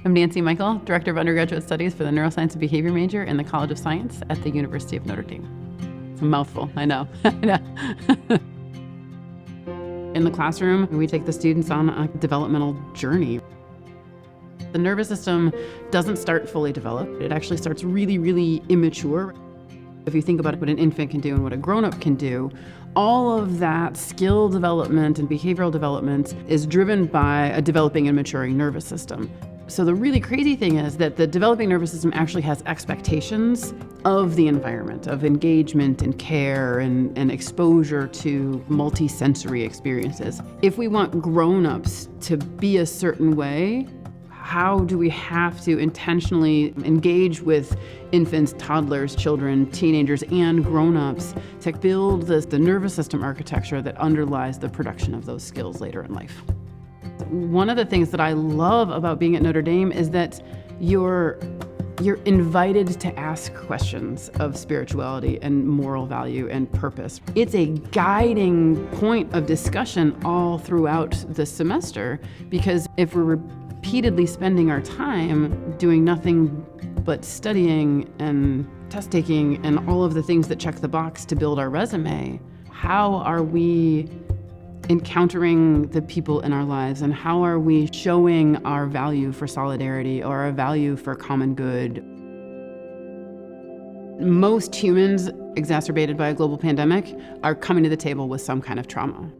I'm Nancy Michael, Director of Undergraduate Studies for the Neuroscience and Behavior major in the College of Science at the University of Notre Dame. It's a mouthful, I know. In the classroom, we take the students on a developmental journey. The nervous system doesn't start fully developed. It actually starts really, really immature. If you think about what an infant can do and what a grown-up can do, all of that skill development and behavioral development is driven by a developing and maturing nervous system. So the really crazy thing is that the developing nervous system actually has expectations of the environment, of engagement and care and exposure to multi-sensory experiences. If we want grown-ups to be a certain way, how do we have to intentionally engage with infants, toddlers, children, teenagers, and grown-ups to build the nervous system architecture that underlies the production of those skills later in life? One of the things that I love about being at Notre Dame is that you're invited to ask questions of spirituality and moral value and purpose. It's a guiding point of discussion all throughout the semester, because if we're repeatedly spending our time doing nothing but studying and test taking and all of the things that check the box to build our resume, how are we encountering the people in our lives, and how are we showing our value for solidarity or our value for common good? Most humans, exacerbated by a global pandemic, are coming to the table with some kind of trauma.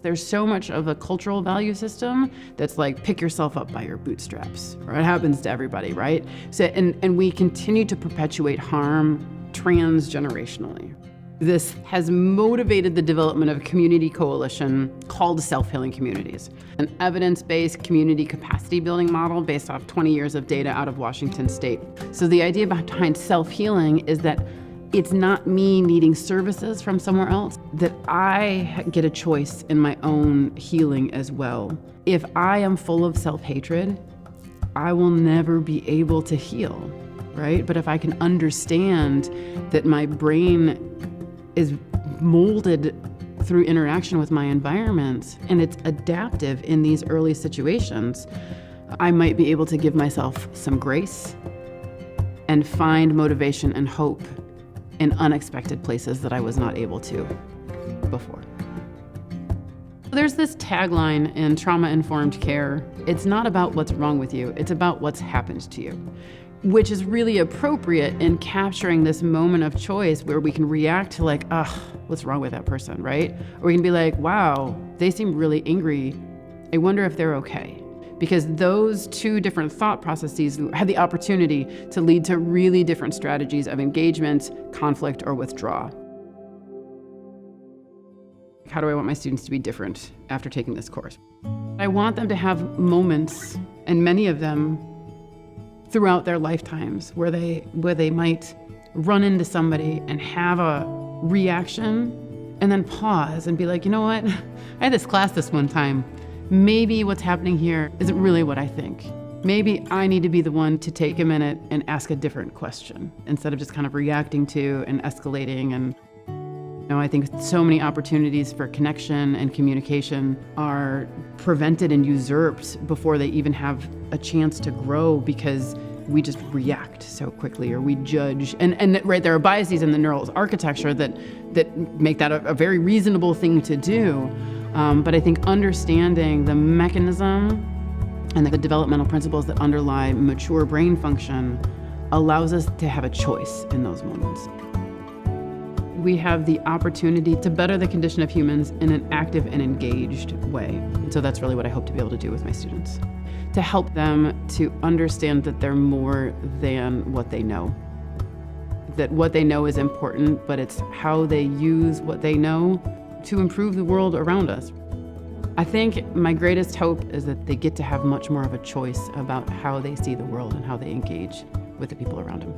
There's so much of a cultural value system that's like, pick yourself up by your bootstraps, or it happens to everybody, right? So, and we continue to perpetuate harm transgenerationally. This has motivated the development of a community coalition called Self-Healing Communities, an evidence-based community capacity building model based off 20 years of data out of Washington State. So the idea behind self-healing is that it's not me needing services from somewhere else, that I get a choice in my own healing as well. If I am full of self-hatred, I will never be able to heal, right? But if I can understand that my brain is molded through interaction with my environment and it's adaptive in these early situations, I might be able to give myself some grace and find motivation and hope in unexpected places that I was not able to before. There's this tagline in trauma-informed care: it's not about what's wrong with you, it's about what's happened to you, which is really appropriate in capturing this moment of choice where we can react to like, what's wrong with that person, right? Or we can be like, wow, they seem really angry. I wonder if they're okay. Because those two different thought processes have the opportunity to lead to really different strategies of engagement, conflict, or withdrawal. How do I want my students to be different after taking this course? I want them to have moments, and many of them throughout their lifetimes, where they might run into somebody and have a reaction and then pause and be like, you know what? I had this class this one time. Maybe what's happening here isn't really what I think. Maybe I need to be the one to take a minute and ask a different question instead of just kind of reacting to and escalating. And I think so many opportunities for connection and communication are prevented and usurped before they even have a chance to grow, because we just react so quickly, or we judge. And right, there are biases in the neural architecture that make that a very reasonable thing to do. But I think understanding the mechanism and the developmental principles that underlie mature brain function allows us to have a choice in those moments. We have the opportunity to better the condition of humans in an active and engaged way. And so that's really what I hope to be able to do with my students, to help them to understand that they're more than what they know. That what they know is important, but it's how they use what they know to improve the world around us. I think my greatest hope is that they get to have much more of a choice about how they see the world and how they engage with the people around them.